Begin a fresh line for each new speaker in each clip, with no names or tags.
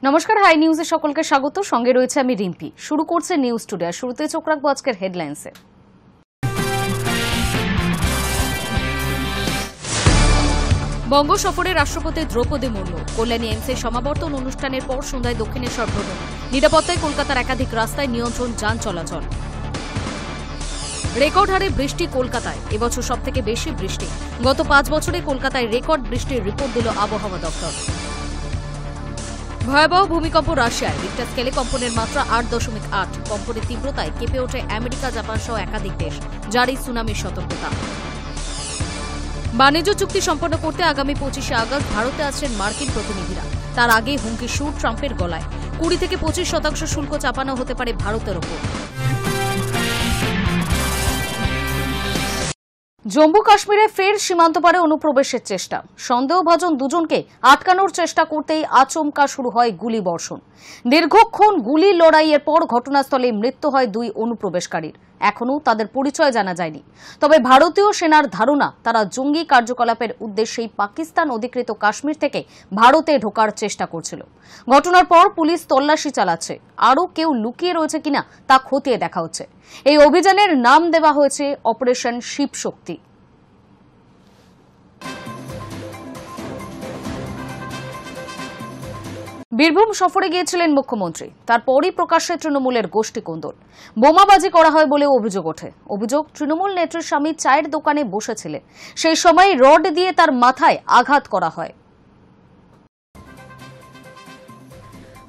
নমস্কার, হাই নিউজে সকলকে স্বাগত। সঙ্গে রয়েছে আমি রিম্পি। শুরু করছে নিউজ টুডে। শুরুতে চোখ রাখবো আজকের হেডলাইন্সে। বঙ্গ সফরে রাষ্ট্রপতি দ্রৌপদী মুর্মু। কল্যাণী এইমসের সমাবর্তন অনুষ্ঠানের পর সন্ধ্যায় দক্ষিণেশ্বর ভ্রমণ। নিরাপত্তায় কলকাতার একাধিক রাস্তায় নিয়ন্ত্রণ যান চলাচল। রেকর্ড হারে বৃষ্টি কলকাতায়। এবছর সবথেকে বেশি বৃষ্টি। গত 5 বছরে কলকাতায় রেকর্ড বৃষ্টির রিপোর্ট দিল আবহাওয়া দপ্তর। ভয়াবহ ভূমিকম্প রাশিয়ায়। রিক্টার স্কেলে কম্পনের মাত্রা 8.8। কম্পনের তীব্রতায় কেঁপে ওঠে আমেরিকা, জাপান সহ একাধিক দেশ। জারি সুনামির সতর্কতা। বাণিজ্য চুক্তি সম্পন্ন করতে আগামী 25শে আগস্ট ভারতে আসছেন মার্কিন প্রতিনিধিরা। তার আগে হুমকি সুর ট্রাম্পের গলায়। 20 থেকে 25% শুল্ক চাপানো হতে পারে ভারতের ওপর। জম্মু কাশ্মীরে ফের সীমান্ত পারে অনুপ্রবেশের চেষ্টা। সন্দেহভাজন দুজনকে আটকানোর চেষ্টা করতেই আচমকা শুরু হয় গুলিবর্ষণ। দীর্ঘক্ষণ গুলি লড়াইয়ের পর ঘটনাস্থলে মৃত্যু হয় 2 অনুপ্রবেশকারীর। এখনও তাদের পরিচয় জানা যায়নি। তবে ভারতীয় সেনার ধারণা, তারা জঙ্গি কার্যকলাপের উদ্দেশ্যেই পাকিস্তান অধিকৃত কাশ্মীর থেকে ভারতে ঢোকার চেষ্টা করছিল। ঘটনার পর পুলিশ তল্লাশি চালাচ্ছে। আরও কেউ লুকিয়ে রয়েছে কিনা তা খতিয়ে দেখা হচ্ছে। এই অভিযানের নাম দেওয়া হয়েছে অপারেশন শিবশক্তি। বীরভূম সফরে গিয়েছিলেন মুখ্যমন্ত্রী। তারপরই প্রকাশ্যে তৃণমূলের গোষ্ঠী কোন্দল। বোমাবাজি করা হয় বলে অভিযোগ ওঠে। অভিযোগ, তৃণমূল নেত্রীর স্বামী চায়ের দোকানে বসেছিলেন। সেই সময় রড দিয়ে তার মাথায় আঘাত করা হয়।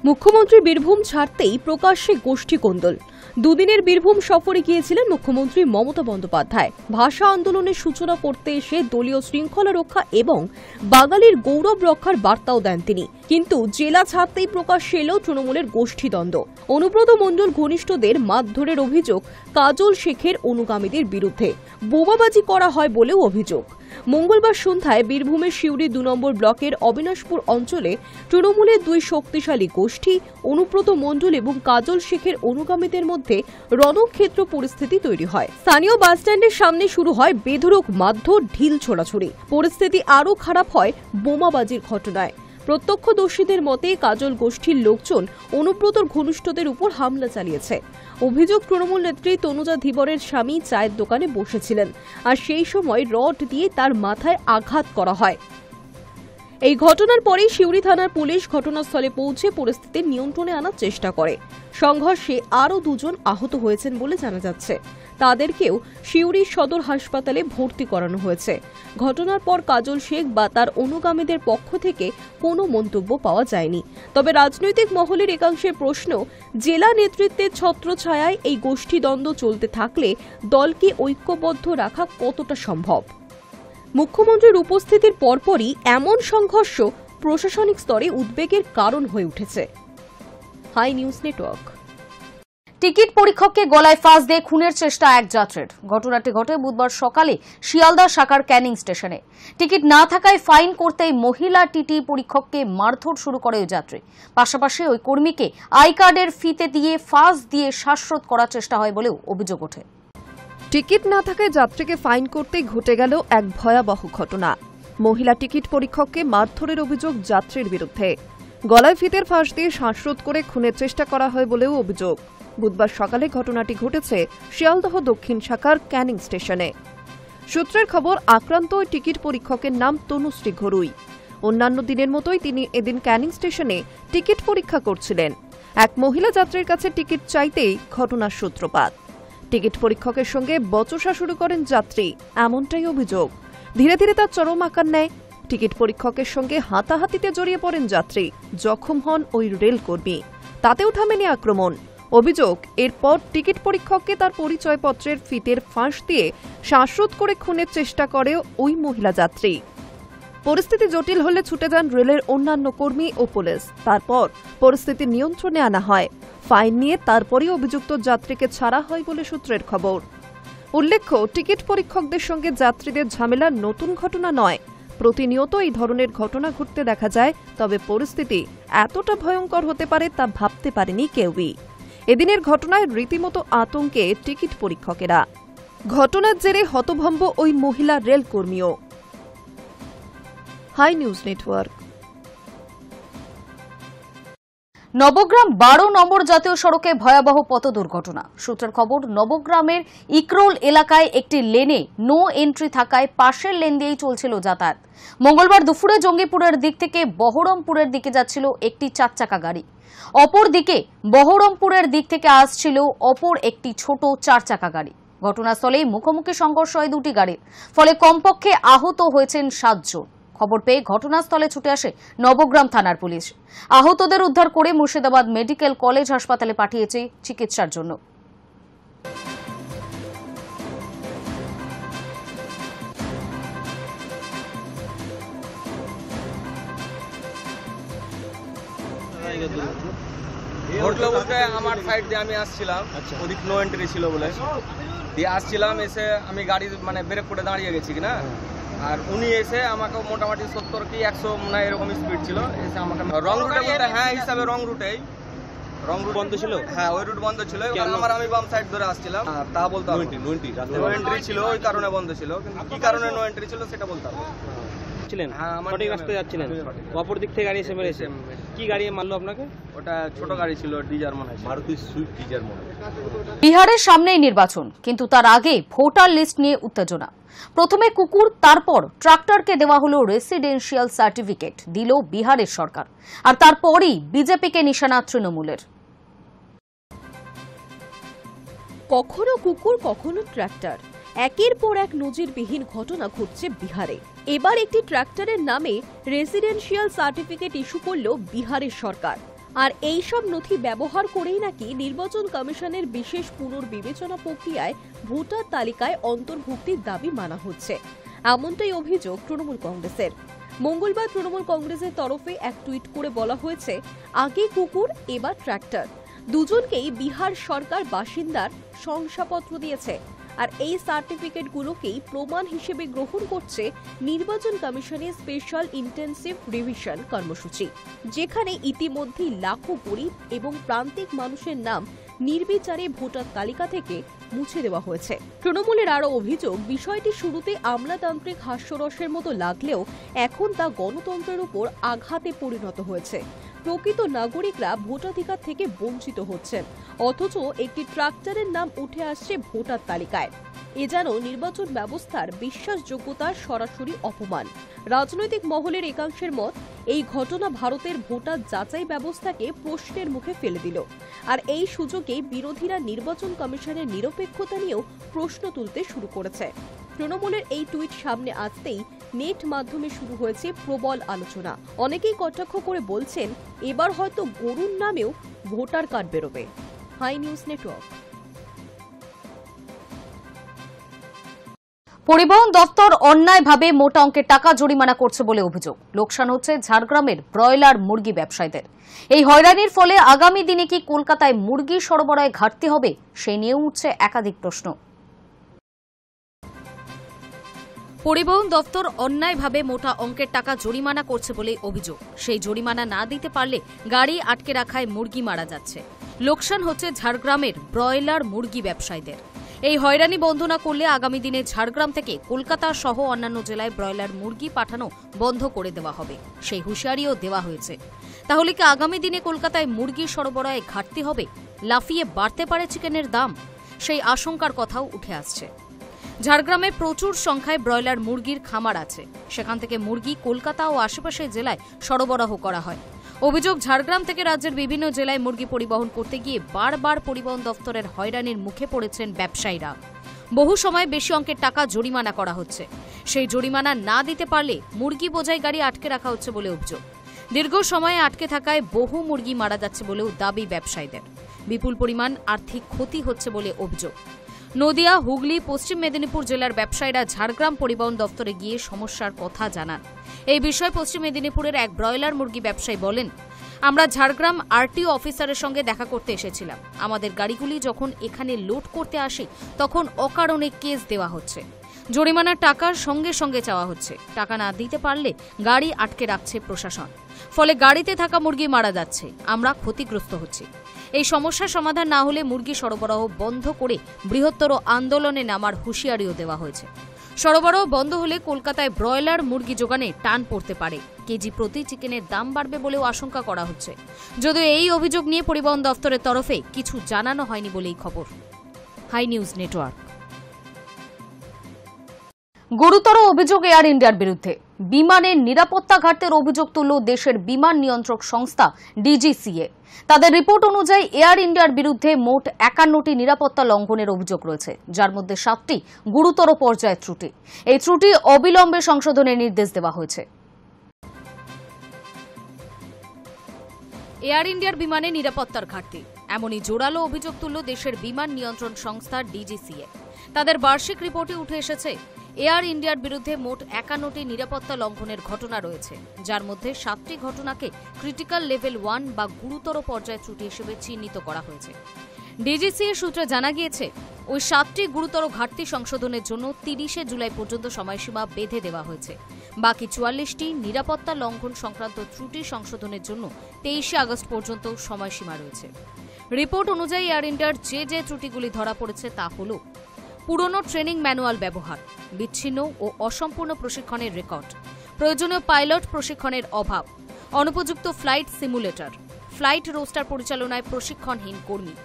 মুখ্যমন্ত্রী বীরভূম ছাড়তেই প্রকাশ্যে গোষ্ঠী কোন্দল। দুদিনের বীরভূম সফরে গিয়েছিলেন মুখ্যমন্ত্রী মমতা বন্দ্যোপাধ্যায়। ভাষা আন্দোলনের সূচনা করতে এসে দলীয় শৃঙ্খলা রক্ষা এবং বাঙালির গৌরব রক্ষার বার্তাও দেন তিনি। কিন্তু জেলা ছাড়তেই প্রকাশ্যে এলো তৃণমূলের গোষ্ঠীদ্বন্দ্ব। অনুব্রত মণ্ডল ঘনিষ্ঠদের মারধরের অভিযোগ কাজল শেখের অনুগামীদের বিরুদ্ধে। বোমাবাজি করা হয় বলেও অভিযোগ। মঙ্গলবার সন্ধ্যায় বীরভূমের সিউড়ি 2 নম্বর ব্লকের অবিনাশপুর অঞ্চলে তৃণমূলের 2 শক্তিশালী গোষ্ঠী অনুব্রত মণ্ডল এবং কাজল শেখের অনুগামীদের মধ্যে রণক্ষেত্র পরিস্থিতি তৈরি হয়। স্থানীয় বাসস্ট্যান্ডের সামনে শুরু হয় বেধড়ক মারধর, ঢিল ছোড়াছুড়ি। পরিস্থিতি আরও খারাপ হয় বোমাবাজির ঘটনায়। প্রত্যক্ষদর্শীদের মতে কাজল গোষ্ঠীর লোকজন অনুব্রতর ঘনিষ্ঠদের উপর হামলা চালিয়েছে। অভিযোগ, তৃণমূল নেত্রী তনুজা ধীবরের স্বামী চায়ের দোকানে বসেছিলেন, আর সেই সময় রড দিয়ে তার মাথায় আঘাত করা হয়। এই ঘটনার পরেই সিউড়ি থানার পুলিশ ঘটনাস্থলে পৌঁছে পরিস্থিতি নিয়ন্ত্রণে আনার চেষ্টা করে। সংঘর্ষে আরও 2 জন আহত হয়েছেন বলে জানা যাচ্ছে। তাদেরকেও সিউড়ি সদর হাসপাতালে ভর্তি করানো হয়েছে। ঘটনার পর কাজল শেখ বা তার অনুগামীদের পক্ষ থেকে কোনো মন্তব্য পাওয়া যায়নি। তবে রাজনৈতিক মহলের একাংশের প্রশ্ন, জেলা নেতৃত্বের ছত্রছায়ায় এই গোষ্ঠীদ্বন্দ্ব চলতে থাকলে দলকে ঐক্যবদ্ধ রাখা কতটা সম্ভব? মুখ্যমন্ত্রীর উপস্থিতির পরপরই এমন সংঘর্ষ প্রশাসনিক স্তরে উদ্বেগের কারণ হয়ে উঠেছে। Hi news network.
টিকিট পরীক্ষককে গলায় ফাঁস দিয়ে খুনের চেষ্টা এক যাত্রীর। ঘটনাটি ঘটে বুধবার সকালে শিয়ালদা শাখার ক্যানিং স্টেশনে। টিকিট না থাকায় ফাইন করতেই মহিলা টিটি পরীক্ষককে মারধর শুরু করে ওই যাত্রী। পাশাপাশি ওই কর্মীকে আই কার্ডের ফিতে দিয়ে ফাঁস দিয়ে শ্বাসরোধ করার চেষ্টা হয় বলেও অভিযোগ ওঠে।
টিকিট না থাকায় যাত্রীকে ফাইন করতেই ঘটে গেল এক ভয়াবহ ঘটনা। মহিলা টিকিট পরীক্ষককে মারধরের অভিযোগ যাত্রীর বিরুদ্ধে। গলায় ফিতের ফাঁস দিয়ে শ্বাসরোধ করে খুনের চেষ্টা করা হয় বলেও অভিযোগ। বুধবার সকালে ঘটনাটি ঘটেছে শিয়ালদহ দক্ষিণ শাখার ক্যানিং স্টেশনে। সূত্রের খবর, আক্রান্ত ওই টিকিট পরীক্ষকের নাম তনুশ্রী ঘরুই। অন্যান্য দিনের মতোই তিনি এদিন ক্যানিং স্টেশনে টিকিট পরীক্ষা করছিলেন। এক মহিলা যাত্রীর কাছে টিকিট চাইতেই ঘটনার সূত্রপাত। টিকিট পরীক্ষকের সঙ্গে বচসা শুরু করেন যাত্রী, এমনটাই অভিযোগ। ধীরে ধীরে তার চরম আকার নেয়। টিকিট পরীক্ষকের সঙ্গে হাতাহাতিতে জড়িয়ে পড়েন যাত্রী। জখম হন ওই রেলকর্মী। তাতেও থামেনি আক্রমণ। অভিযোগ, এরপর টিকিট পরীক্ষককে তার পরিচয়পত্রের ফিতের ফাঁস দিয়ে শ্বাসরোধ করে খুনের চেষ্টা করে ওই মহিলা যাত্রী। পরিস্থিতি জটিল হলে ছুটে যান রেলের অন্যান্য কর্মী ও পুলিশ। তারপর পরিস্থিতি নিয়ন্ত্রণে আনা হয়। ফাইন নিয়ে তারপরই অভিযুক্ত যাত্রীকে ছাড়া হয় বলে সূত্রের খবর। উল্লেখ্য, টিকিট পরীক্ষকদের সঙ্গে যাত্রীদের ঝামেলা নতুন ঘটনা নয়। প্রতিনিয়ত এই ধরনের ঘটনা ঘটতে দেখা যায়। তবে পরিস্থিতি এতটা ভয়ঙ্কর হতে পারে তা ভাবতে পারেনি কেউই। এদিনের ঘটনায় রীতিমতো আতঙ্কে টিকিট পরীক্ষকেরা। ঘটনার জেরে হতভম্ব ওই মহিলা রেলকর্মীও। Hi news Network.
নবগ্রাম 12 নম্বর জাতীয় সড়কে ভয়াবহ পথ দুর্ঘটনা। সূত্রের খবর, নবগ্রামের ইকরোল এলাকায় একটি লেনে নো এন্ট্রি থাকায় পাশের লেন দিয়েই চলছিল যাতায়াত। মঙ্গলবার দুপুরে জঙ্গিপুরের দিক থেকে বহরমপুরের দিকে যাচ্ছিল একটি 4 চাকা গাড়ি। অপরদিকে বহরমপুরের দিক থেকে আসছিল অপর একটি ছোট 4 চাকা গাড়ি। ঘটনাস্থলেই মুখোমুখি সংঘর্ষ হয় দুটি গাড়ির, ফলে কমপক্ষে আহত হয়েছেন 7 জন। খবর পেয়ে ঘটনাস্থলে ছুটে আসে নবগ্রাম থানার পুলিশ। আহতদের উদ্ধার করে মুর্শিদাবাদ মেডিকেল কলেজ হাসপাতালে পাঠিয়েছে চিকিৎসার জন্য।
ঘটলো বলতে আমার সাইড দিয়ে আমি আসছিলাম, ওদিক নো এন্ট্রি ছিল বলে দিয়ে আসছিলাম। এসে আমি গাড়ি ব্রেক করে দাঁড়িয়ে গেছি কিনা, আর উনি এসে আমাকে মোটামুটি 70 কি 100 না এরকম স্পিড ছিল, এসে আমাকে রং রুটে বলতে হিসাবে রং রুট বন্ধ ছিল। হ্যাঁ, ওই রুট বন্ধ ছিল। আমি বাম সাইড ধরে আসছিলাম, তা বলতে হবে। নো এন্ট্রি ছিল, ওই কারণে বন্ধ ছিল, কিন্তু কি কারণে নো এন্ট্রি ছিল সেটা বলতে হবে।
হ্যাঁ, সঠিক রাস্তায় যাচ্ছিলেন, অপর দিক থেকে গাড়ি এসে মেরেছে। কি গাড়ি মারলো আপনাকে?
ওটা ছোট গাড়ি ছিল, ডিজার মনে হয়, মারুতি সুইফট ডিজার মনে হয়।
বিহারের সামনেই নির্বাচন, কিন্তু তার আগে ভোটার লিস্ট নিয়ে উত্তেজনা। প্রথমে কুকুর, তারপর ট্রাক্টরকে দেওয়া হলো রেসিডেন্সিয়াল সার্টিফিকেট, দিল বিহারের সরকার। আর তারপরই বিজেপিকে নিশানা তৃণমূলের।
কখনো কুকুর, কখনো ট্রাক্টর, একের পর এক নজিরবিহীন ঘটনা ঘটছে বিহারে। এবার একটি ট্রাক্টরের নামে রেসিডেন্সিয়াল সার্টিফিকেট ইস্যু করল বিহারের সরকার। আর এই সব নথি ব্যবহার করেই নাকি নির্বাচন কমিশনের বিশেষ পুনর্বিবেচনা প্রক্রিয়ায় ভোটার তালিকায় অন্তর্ভুক্তির দাবি মানা হচ্ছে, এমনটাই অভিযোগ তৃণমূল কংগ্রেসের। মঙ্গলবার তৃণমূল কংগ্রেসের তরফে এক টুইট করে বলা হয়েছে, আগে কুকুর, এবার ট্রাক্টর, দুজনকেই বিহার সরকার বাসিন্দার শংসাপত্র দিয়েছে। আর এই সার্টিফিকেটগুলোকেই প্রমাণ হিসেবে গ্রহণ করছে নির্বাচন কমিশনের স্পেশাল ইন্টেনসিভ রিভিশন কর্মসূচি, যেখানে ইতিমধ্যেই লাখো গরিব এবং প্রান্তিক মানুষের নাম নির্বিচারে ভোটার তালিকা থেকে মুছে দেওয়া হয়েছে। তৃণমূলের আরও অভিযোগ, বিষয়টি শুরুতে আমলাতান্ত্রিক হাস্যরসের মতো লাগলেও এখন তা গণতন্ত্রের উপর আঘাতে পরিণত হয়েছে। প্রকৃত নাগরিকরা ভোটাধিকার থেকে বঞ্চিত হচ্ছেন, অথচ একটি ট্রাক্টরের নাম উঠে আসছে ভোটার তালিকায়। এ যেন নির্বাচন ব্যবস্থার বিশ্বাসযোগ্যতার সরাসরি অপমান। রাজনৈতিক মহলের একাংশের মত, এই ঘটনা ভারতের ভোটার যাচাই ব্যবস্থাকে প্রশ্নের মুখে ফেলে দিল। আর এই সুযোগে বিরোধীরা নির্বাচন কমিশনের নিরপেক্ষতা নিয়েও প্রশ্ন তুলতে শুরু করেছে। তৃণমূলের এই টুইট সামনে আসতেই নেট মাধ্যমে শুরু হয়েছে প্রবল আলোচনা। অনেকেই কটাক্ষ করে বলছেন, এবার হয়তো গরুর নামেও ভোটার কার্ড বেরোবে। Hi news network.
পরিবহন দপ্তর অন্যায়ভাবে মোটা অঙ্কের টাকা জরিমানা করছে বলে অভিযোগ। লোকসান হচ্ছে ঝাড়গ্রামের ব্রয়লার মুরগি ব্যবসায়ীদের। এই হয়রানির ফলে আগামী দিনে কি কলকাতায় মুরগি সরবরাহে ঘাটতি হবে, সে নিয়ে উঠছে একাধিক প্রশ্ন। পরিবহন দপ্তর অন্যায়ভাবে মোটা অঙ্কের টাকা জরিমানা করছে বলে অভিযোগ। সেই জরিমানা না দিতে পারলে গাড়ি আটকে রাখায় মুরগি মারা যাচ্ছে। লোকসান হচ্ছে ঝাড়গ্রামের ব্রয়লার মুরগি ব্যবসায়ীদের। এই হয়রানি বন্ধ না করলে আগামী দিনে ঝাড়গ্রাম থেকে কলকাতা সহ অন্যান্য জেলায় ব্রয়লার মুরগি পাঠানো বন্ধ করে দেওয়া হবে, সেই হুঁশিয়ারিও দেওয়া হয়েছে। তাহলে কি আগামী দিনে কলকাতায় মুরগি সরবরাহে ঘাটতি হবে? লাফিয়ে বাড়তে পারে চিকেনের দাম? সেই আশঙ্কার কথাও উঠে আসছে। ঝাড়গ্রামে প্রচুর সংখ্যায় ব্রয়লার মুরগির খামার আছে, সেখান থেকে মুরগি কলকাতা ও আশেপাশের জেলায় সরবরাহ করা হয়। অভিযোগ, ঝাড়গ্রাম থেকে রাজ্যের বিভিন্ন জেলায় মুরগি পরিবহন করতে গিয়ে বারবার পরিবহন দপ্তরের হয়রানির মুখে পড়েছেন ব্যবসায়ীরা। বহু সময় বেশি অঙ্কের টাকা জরিমানা করা হচ্ছে। সেই জরিমানা না দিতে পারলে মুরগি বোঝাই গাড়ি আটকে রাখা হচ্ছে বলে অভিযোগ। দীর্ঘ সময়ে আটকে থাকায় বহু মুরগি মারা যাচ্ছে বলেও দাবি ব্যবসায়ীদের। বিপুল পরিমাণ আর্থিক ক্ষতি হচ্ছে বলে অভিযোগ। নদিয়া, হুগলি, পশ্চিম মেদিনীপুর জেলার ব্যবসায়ীরা ঝাড়গ্রাম পরিবহন দপ্তরে গিয়ে সমস্যার কথা জানান। এই বিষয়ে পশ্চিম মেদিনীপুরের এক ব্রয়লার মুরগি ব্যবসায়ী বলেন, আমরা ঝাড়গ্রাম আরটিও অফিসারের সঙ্গে দেখা করতে এসেছিলাম। আমাদের গাড়িগুলি যখন এখানে লোড করতে আসি তখন অকারণে কেস দেওয়া হচ্ছে। জরিমানার টাকার সঙ্গে সঙ্গে চাওয়া হচ্ছে। টাকা না দিতে পারলে গাড়ি আটকে রাখছে প্রশাসন। ফলে গাড়িতে থাকা মুরগি মারা যাচ্ছে, আমরা ক্ষতিগ্রস্ত হচ্ছি। এই সমস্যার সমাধান না হলে মুরগি সরবরাহ বন্ধ করে বৃহত্তর আন্দোলনে নামার হুঁশিয়ারিও দেওয়া হয়েছে। সরবরাহ বন্ধ হলে কলকাতায় ব্রয়লার মুরগি যোগানে টান পড়তে পারে। কেজি প্রতি চিকেনের দাম বাড়বে বলেও আশঙ্কা করা হচ্ছে। যদিও এই অভিযোগ নিয়ে পরিবহন দফতরের তরফে কিছু জানানো হয়নি বলেই খবর। Hi news network. গুরুতর অভিযোগ এয়ার ইন্ডিয়ার বিরুদ্ধে। বিমানের নিরাপত্তা ঘাটতির অভিযোগ তুলল দেশের বিমান নিয়ন্ত্রক সংস্থা ডিজিসিএ। তাদের রিপোর্ট অনুযায়ী এয়ার ইন্ডিয়ার বিরুদ্ধে মোট 51টি নিরাপত্তা লঙ্ঘনের অভিযোগ রয়েছে, যার মধ্যে 7টি গুরুতর পর্যায়ের ত্রুটি। এই ত্রুটি অবিলম্বে সংশোধনের নির্দেশ দেওয়া হয়েছে। এয়ার ইন্ডিয়ার বিমানে নিরাপত্তার ঘাটতি, এমনই জোরালো অভিযোগ তুলল দেশের বিমান নিয়ন্ত্রণ সংস্থা ডিজিসিএ। তাদের বার্ষিক রিপোর্টে উঠে এসেছে এয়ার ইন্ডিয়ার বিরুদ্ধে মোট 51টি নিরাপত্তা লঙ্ঘনের ঘটনা রয়েছে, যার মধ্যে 7টি ঘটনাকে ক্রিটিক্যাল লেভেল 1 বা গুরুতর পর্যায়ের ত্রুটি হিসেবে চিহ্নিত করা হয়েছে। ডিজিসিএ সূত্রে জানা গিয়েছে, ওই 7টি গুরুতর ঘাটতি সংশোধনের জন্য 30শে জুলাই পর্যন্ত সময়সীমা বেঁধে দেওয়া হয়েছে। বাকি 44টি নিরাপত্তা লঙ্ঘন সংক্রান্ত ত্রুটি সংশোধনের জন্য 23শে আগস্ট পর্যন্ত সময়সীমা রয়েছে। রিপোর্ট অনুযায়ী এয়ার ইন্ডিয়ার যে ত্রুটিগুলি ধরা পড়েছে তা হল পুরনো ট্রেনিং ম্যানুয়াল ব্যবহার, বিচ্ছিন্ন ও অসম্পূর্ণ প্রশিক্ষণের রেকর্ড, প্রয়োজনীয় পাইলট প্রশিক্ষণের অভাব, অনুপযুক্ত ফ্লাইট সিমুলেটর, ফ্লাইট রোস্টার পরিচালনায় প্রশিক্ষণহীন কর্মী,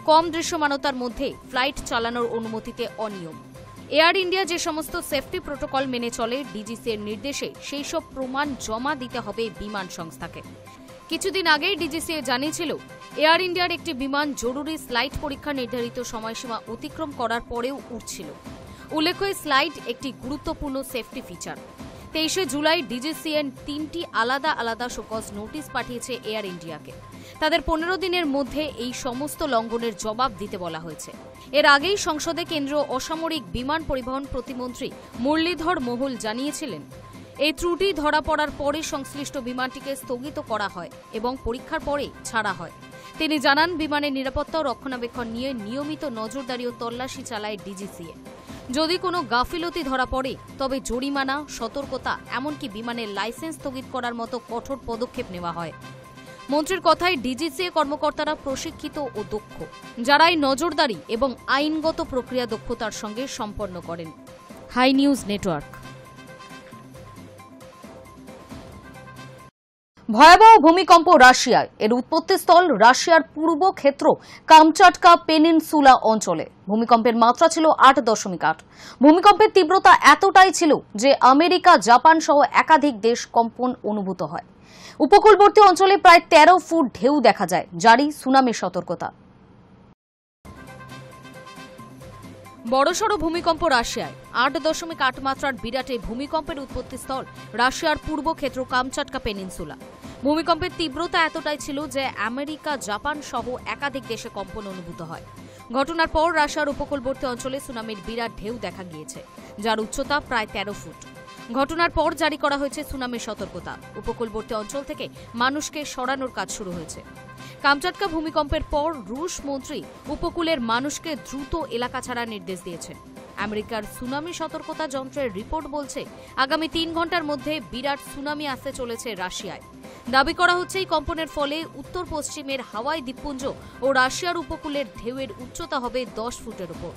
কম দৃশ্যমানতার মধ্যে ফ্লাইট চালানোর অনুমতিতে অনিয়ম। এয়ার ইন্ডিয়া যে সমস্ত সেফটি প্রোটোকল মেনে চলে ডিজিসিএর নির্দেশে সেই সব প্রমাণ জমা দিতে হবে বিমান সংস্থাকে। কিছুদিন আগেই ডিজিসিএ জানিয়েছিল, এয়ার ইন্ডিয়ার একটি বিমান জরুরি স্লাইড পরীক্ষা নির্ধারিত সময়সীমা অতিক্রম করার পরেও উঠছিল। উল্লেখ্য, স্লাইড একটি গুরুত্বপূর্ণ সেফটি ফিচার। 23শে জুলাই ডিজিসিএ 3টি আলাদা আলাদা শোকজ নোটিশ পাঠিয়েছে এয়ার ইন্ডিয়াকে। তাদের 15 দিনের মধ্যে এই সমস্ত লঙ্ঘনের জবাব দিতে বলা হয়েছে। এর আগেই সংসদে কেন্দ্রীয় অসামরিক বিমান পরিবহন প্রতিমন্ত্রী মুরলীধর মোহল জানিয়েছিলেন, এই ত্রুটি ধরা পড়ার পরে সংশ্লিষ্ট বিমানটিকে স্থগিত করা হয় এবং পরীক্ষার পরে ছাড়া হয়। তিনি জানান, বিমানের নিরাপত্তা ও রক্ষণাবেক্ষণ নিয়ে নিয়মিত নজরদারি ও তল্লাশি চালায় ডিজিসিএ। যদি কোনো গাফিলতি ধরা পড়ে তবে জরিমানা, সতর্কতা, এমনকি বিমানের লাইসেন্স স্থগিত করার মতো কঠোর পদক্ষেপ নেওয়া হয়। মন্ত্রীর কথায়, ডিজিসিএ কর্মকর্তারা প্রশিক্ষিত ও দক্ষ, যারা এই নজরদারি এবং আইনগত প্রক্রিয়া দক্ষতার সঙ্গে সম্পন্ন করেন। Hi news network. ভয়াবহ ভূমিকম্প রাশিয়ায়। এর উৎপত্তিস্থল রাশিয়ার পূর্ব ক্ষেত্র কামচাটকা পেনিনসুলা অঞ্চলে। ভূমিকম্পের মাত্রা ছিল 8.8। ভূমিকম্পের তীব্রতা এতটাই ছিল যে আমেরিকা, জাপান সহ একাধিক দেশ কম্পন অনুভূত হয়। উপকূলবর্তী অঞ্চলে প্রায় 13 ফুট ঢেউ দেখা যায়, জারি সুনামির সতর্কতা। বড়সড় ভূমিকম্প রাশিয়ায়। 8.8 মাত্রার বিরাট এই ভূমিকম্পের উৎপত্তিস্থল রাশিয়ার পূর্ব ক্ষেত্র কামচাটকা পেনিনসুলা। ভূমিকম্পের তীব্রতা এতটাই ছিল যে আমেরিকা, জাপান সহ একাধিক দেশে কম্পন অনুভূত হয়। ঘটনার পর রাশিয়ার উপকূলবর্তী অঞ্চলে সুনামির বিরাট ঢেউ দেখা গিয়েছে, যার উচ্চতা প্রায় 13 ফুট। ঘটনার পর জারি করা হয়েছে সুনামির সতর্কতা। উপকূলবর্তী অঞ্চল থেকে মানুষকে সরানোর কাজ শুরু হয়েছে। কামচাটকা ভূমিকম্পের পর রুশ মন্ত্রী উপকূলের মানুষকে দ্রুত এলাকা ছাড়ার নির্দেশ দিয়েছেন। আমেরিকার সুনামি সতর্কতা যন্ত্রের রিপোর্ট বলছে, আগামী 3 ঘন্টার মধ্যে বিরাট সুনামি আসতে চলেছে রাশিয়ায়। দাবি করা হচ্ছে, এই কম্পনের ফলে উত্তর পশ্চিমের হাওয়াই দ্বীপপুঞ্জ ও রাশিয়ার উপকূলের ঢেউয়ের উচ্চতা হবে 10 ফুটের উপর।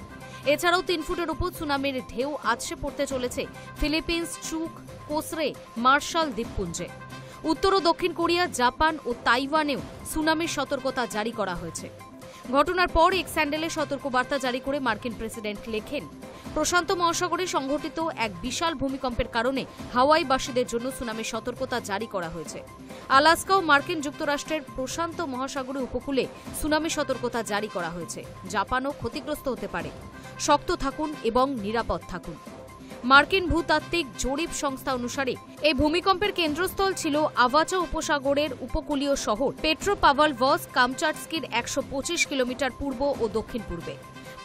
এছাড়াও 3 ফুটের উপর সুনামির ঢেউ আছড়ে পড়তে চলেছে ফিলিপিন্স, চুক, কোসরে, মার্শাল দ্বীপপুঞ্জে। উত্তর ও দক্ষিণ কোরিয়া, জাপান ও তাইওয়ানেও সুনামির সতর্কতা জারি করা হয়েছে। ঘটনার পর এক স্যান্ডেলে সতর্কবার্তা জারি করে মার্কিন প্রেসিডেন্ট লেখেন, প্রশান্ত মহাসাগরে সংঘটিত এক বিশাল ভূমিকম্পের কারণে হাওয়াইবাসীদের জন্য সুনামির সতর্কতা জারি করা হয়েছে। আলাস্কা ও মার্কিন যুক্তরাষ্ট্রের প্রশান্ত মহাসাগরে উপকূলে সুনামি সতর্কতা জারি করা হয়েছে। জাপানও ক্ষতিগ্রস্ত হতে পারে। শক্ত থাকুন এবং নিরাপদ থাকুন। মার্কিন ভূতাত্ত্বিক জরিপ সংস্থা অনুসারে এই ভূমিকম্পের কেন্দ্রস্থল ছিল আভাচা উপসাগরের উপকূলীয় শহর পেট্রোপাভলভস্ক কামচাটস্কির 125 কিলোমিটার পূর্ব ও দক্ষিণ পূর্বে।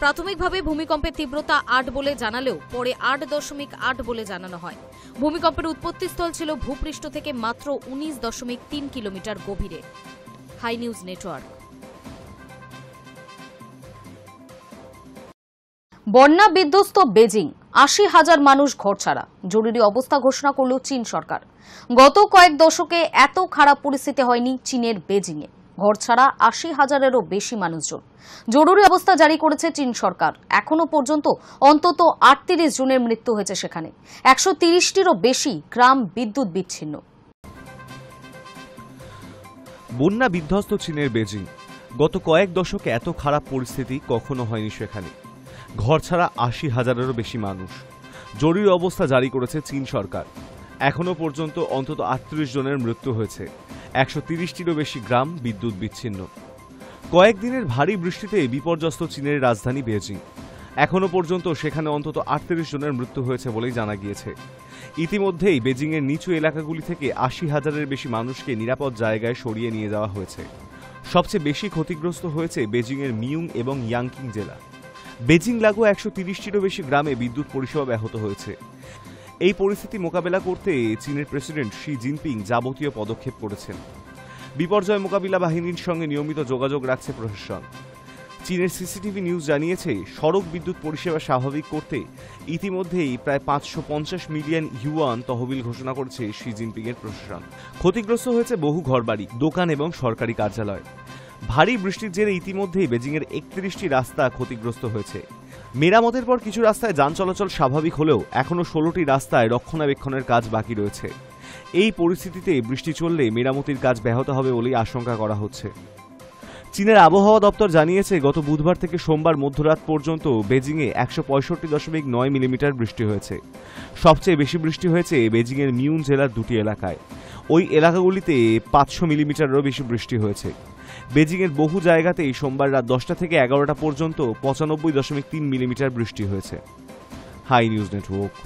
প্রাথমিকভাবে ভূমিকম্পের তীব্রতা 8 বলে জানালেও পরে 8.8 বলে জানানো হয়। ভূমিকম্পের উৎপত্তিস্থল ছিল ভূপৃষ্ঠ থেকে মাত্র 19.3 কিলোমিটার গভীরে। Hi news network. বন্যা বিধ্বস্ত বেজিং, 80,000 মানুষ ঘরছাড়া। জরুরি অবস্থা ঘোষণা করল চীন সরকার। গত কয়েক দশকে এত খারাপ পরিস্থিতি হয়নি চীনের বেজিংয়ে। ঘর ছাড়া ৮০,০০০-এরও বেশি মানুষজন। জরুরি অবস্থা জারি করেছে চীন সরকার। এখনো পর্যন্ত অন্তত ৩৮ জনের মৃত্যু হয়েছে সেখানে। ১৩০টিরও বেশি গ্রাম বিদ্যুৎ বিচ্ছিন্ন।
বন্যা বিধ্বস্ত চীনের বেজিং। গত কয়েক দশকে এত খারাপ পরিস্থিতি কখনো হয়নি সেখানে। ঘর ছাড়া ৮০,০০০-এরও বেশি মানুষ। জরুরি অবস্থা জারি করেছে চীন সরকার। এখনো পর্যন্ত অন্তত ৩৮ জনের মৃত্যু হয়েছে। ১৩০টিরও বেশি গ্রাম বিদ্যুৎ বিচ্ছিন্ন। কয়েকদিনের ভারী বৃষ্টিতে বিপর্যস্ত চীনের রাজধানী বেজিং। এখনো পর্যন্ত সেখানে অন্তত ৩৮ জনের মৃত্যু হয়েছে বলেই জানা গিয়েছে। ইতিমধ্যেই বেজিংয়ের নিচু এলাকাগুলি থেকে ৮০,০০০-এর বেশি মানুষকে নিরাপদ জায়গায় সরিয়ে নিয়ে যাওয়া হয়েছে। সবচেয়ে বেশি ক্ষতিগ্রস্ত হয়েছে বেজিংয়ের মিয়ুং এবং ইয়াংকিং জেলা। বেজিং লাগু ১৩০টিরও বেশি গ্রামে বিদ্যুৎ পরিষেবা ব্যাহত হয়েছে। এই পরিস্থিতি মোকাবেলা করতে চীনের প্রেসিডেন্ট শি জিনপিং যাবতীয় পদক্ষেপ করেছেন। বিপর্যয় মোকাবিলা বাহিনীর সঙ্গে নিয়মিত যোগাযোগ রাখছে প্রশাসন। চীনের সিসিটিভি নিউজ জানিয়েছে, সড়ক বিদ্যুৎ পরিষেবা স্বাভাবিক করতে ইতিমধ্যেই প্রায় ৫৫০ মিলিয়ন ইউয়ান তহবিল ঘোষণা করেছে শি জিনপিংয়ের প্রশাসন। ক্ষতিগ্রস্ত হয়েছে বহু ঘরবাড়ি, দোকান এবং সরকারি কার্যালয়। ভারী বৃষ্টির জেরে ইতিমধ্যেই বেজিংয়ের ৩১টি রাস্তা ক্ষতিগ্রস্ত হয়েছে। মেরামতের পর কিছু রাস্তায় যান চলাচল স্বাভাবিক হলেও এখনও ১৬টি রাস্তায় রক্ষণাবেক্ষণের কাজ বাকি রয়েছে। এই পরিস্থিতিতে বৃষ্টি চললে মেরামতির কাজ ব্যাহত হবে বলেই আশঙ্কা করা হচ্ছে। চীনের আবহাওয়া দপ্তর জানিয়েছে, গত বুধবার থেকে সোমবার মধ্যরাত পর্যন্ত বেজিংয়ে ১৬৫.৯ মিলিমিটার বৃষ্টি হয়েছে। সবচেয়ে বেশি বৃষ্টি হয়েছে বেজিংয়ের মিয়ুন জেলার ২টি এলাকায়। ওই এলাকাগুলিতে ৫০০ মিলিমিটারেরও বেশি বৃষ্টি হয়েছে। বেজিংয়ের বহু জায়গাতেই সোমবার রাত ১০টা থেকে ১১টা পর্যন্ত ৯৫.৩ মিলিমিটার বৃষ্টি হয়েছে। Hi news network.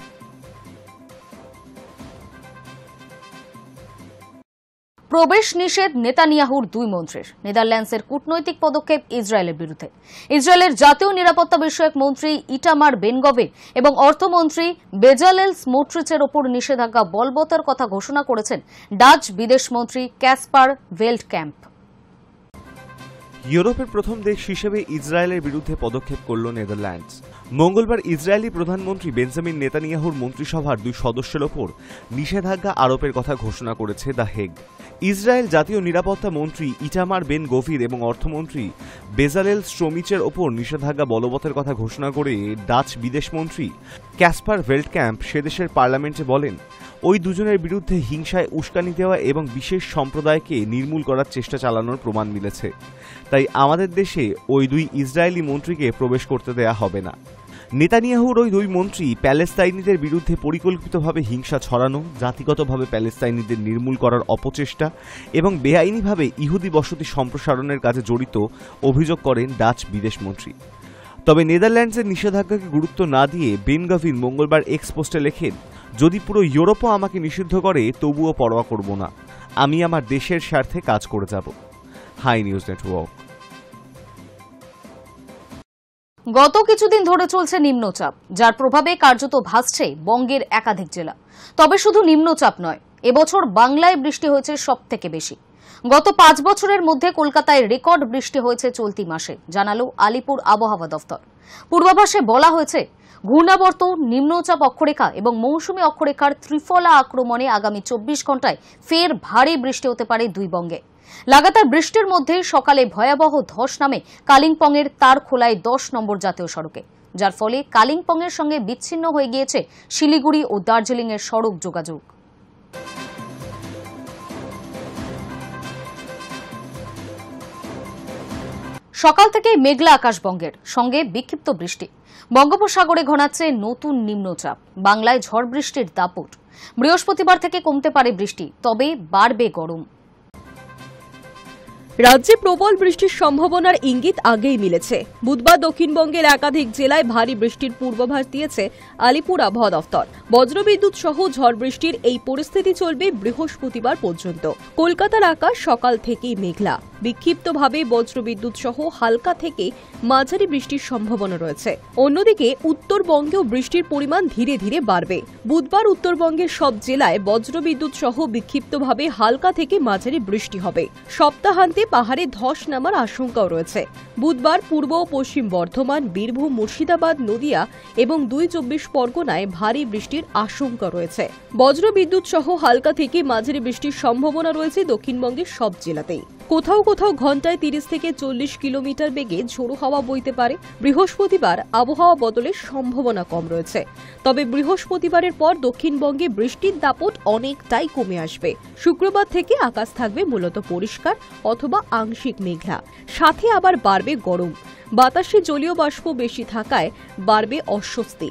প্রবেশ নিষেধ নেতানিয়াহুর ২ মন্ত্রীর। নেদারল্যান্ডসের কূটনৈতিক পদক্ষেপ ইসরায়েলের বিরুদ্ধে। ইসরায়েলের জাতীয় নিরাপত্তা বিষয়ক মন্ত্রী ইটামার বেনগভির এবং অর্থমন্ত্রী বেজালেল স্মোট্রিচের ওপর নিষেধাজ্ঞা বলবতের কথা ঘোষণা করেছেন ডাচ বিদেশমন্ত্রী ক্যাসপার ভেল্ডক্যাম্প।
ইউরোপের প্রথম দেশ হিসেবে ইসরায়েলের বিরুদ্ধে পদক্ষেপ করল নেদারল্যান্ডস। মঙ্গলবার ইসরায়েলি প্রধানমন্ত্রী বেঞ্জামিন নেতানিয়াহুর মন্ত্রিসভার ২ সদস্যের ওপর নিষেধাজ্ঞা আরোপের কথা ঘোষণা করেছে দ্য হেগ। ইসরায়েল জাতীয় নিরাপত্তা মন্ত্রী ইটামার বেন গভির এবং অর্থমন্ত্রী বেজালেল স্ট্রোমিচের ওপর নিষেধাজ্ঞা বলবতের কথা ঘোষণা করে ডাচ বিদেশমন্ত্রী ক্যাসপার ভেল্ডক্যাম্প সেদেশের পার্লামেন্টে বলেন, ওই দুজনের বিরুদ্ধে হিংসায় উস্কানি দেওয়া এবং বিশেষ সম্প্রদায়কে নির্মূল করার চেষ্টা চালানোর প্রমাণ মিলেছে। তাই আমাদের দেশে ওই ২ ইসরায়েলি মন্ত্রীকে প্রবেশ করতে দেয়া হবে না। নেতানিয়াহুর ওই ২ মন্ত্রী প্যালেস্তাইনিদের বিরুদ্ধে পরিকল্পিতভাবে হিংসা ছড়ানো, জাতিগতভাবে প্যালেস্তাইনিদের নির্মূল করার অপচেষ্টা এবং বেআইনিভাবে ইহুদি বসতি সম্প্রসারণের কাজে জড়িত অভিযোগ করেন ডাচ বিদেশমন্ত্রী। তবে নেদারল্যান্ডসের নিষেধাজ্ঞাকে গুরুত্ব না দিয়ে বেন গভির মঙ্গলবার এক্স পোস্টে লেখেন, যদি পুরো ইউরোপও আমাকে নিষিদ্ধ করে তবুও পরোয়া করব না, আমি আমার দেশের স্বার্থে কাজ করে যাব। Hi news network.
গত কিছুদিন ধরে চলছে নিম্নচাপ, যার প্রভাবে কার্যত ভাসছে বঙ্গের একাধিক জেলা। তবে শুধু নিম্নচাপ নয়, এবছর বাংলায় বৃষ্টি হয়েছে সবথেকে বেশি। গত ৫ বছরের মধ্যে কলকাতায় রেকর্ড বৃষ্টি হয়েছে চলতি মাসে, জানালো আলিপুর আবহাওয়া দফতর। পূর্বাভাসে বলা হয়েছে, ঘূর্ণাবর্ত, নিম্নচাপ অক্ষরেখা এবং মৌসুমী অক্ষরেখার ত্রিফলা আক্রমণে আগামী ২৪ ঘন্টায় ফের ভারী বৃষ্টি হতে পারে ২ বঙ্গে। লাগাতার বৃষ্টির মধ্যে সকালে ভয়াবহ ধস নামে কালিম্পংয়ের তারখোলায় ১০ নম্বর জাতীয় সড়কে, যার ফলে কালিম্পংয়ের সঙ্গে বিচ্ছিন্ন হয়ে গিয়েছে শিলিগুড়ি ও দার্জিলিংয়ের সড়ক যোগাযোগ। সকাল থেকেই মেঘলা আকাশ বঙ্গের, সঙ্গে বিক্ষিপ্ত বৃষ্টি। বঙ্গোপসাগরে ঘনাচ্ছে নতুন নিম্নচাপ, বাংলায় ঝড় বৃষ্টির দাপট। বৃহস্পতিবার থেকে কমতে পারে বৃষ্টি, তবে বাড়বে গরম।
রাজ্যে প্রবল বৃষ্টির সম্ভাবনার ইঙ্গিত আগেই মিলেছে। বুধবার দক্ষিণবঙ্গের একাধিক জেলায় ভারী বৃষ্টির পূর্বাভাস দিয়েছে আলিপুর আবহাওয়া দফতর। বজ্রবিদ্যুৎ সহ ঝড় বৃষ্টির এই পরিস্থিতি চলবে বৃহস্পতিবার পর্যন্ত। কলকাতার আকাশ সকাল থেকেই মেঘলা, বিক্ষিপ্তভাবে বজ্রবিদ্যুৎ সহ হালকা থেকে মাঝারি বৃষ্টির সম্ভাবনা রয়েছে। অন্যদিকে উত্তরবঙ্গেও বৃষ্টির পরিমাণ ধীরে ধীরে বাড়বে। বুধবার উত্তরবঙ্গের সব জেলায় বজ্রবিদ্যুৎ সহ বিক্ষিপ্তভাবে হালকা থেকে মাঝারি বৃষ্টি হবে। সপ্তাহান্তে পাহাড়ে ধস নামার আশঙ্কাও রয়েছে। বুধবার পূর্ব ও পশ্চিম বর্ধমান, বীরভূম, মুর্শিদাবাদ, নদিয়া এবং ২ চব্বিশ পরগনায় ভারী বৃষ্টির আশঙ্কা রয়েছে। বজ্রবিদ্যুৎ সহ হালকা থেকে মাঝারি বৃষ্টির সম্ভাবনা রয়েছে দক্ষিণবঙ্গের সব জেলাতেই। কোথাও কোথাও ঘন্টায় 30 থেকে 40 কিলোমিটার বেগে ঝোড়ো হাওয়া বইতে পারে। বৃহস্পতিবার আবহাওয়া বদলের সম্ভাবনা কম রয়েছে, তবে বৃহস্পতিবারের পর দক্ষিণবঙ্গে বৃষ্টির দাপট অনেকটাই কমে আসবে। শুক্রবার থেকে আকাশ থাকবে মূলত পরিষ্কার অথবা আংশিক মেঘলা, সাথে আবার বাড়বে গরম। বাতাসে জলীয় বাষ্প বেশি থাকায় বাড়বে অস্বস্তি।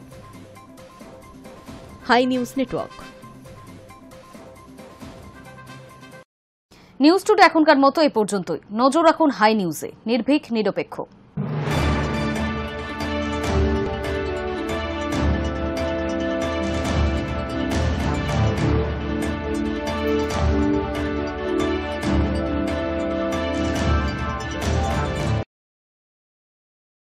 Hi news network.
News today এখনকার মতো এ পর্যন্তই। নজর রাখুন হাই নিউজে, নির্ভীক নিরপেক্ষ।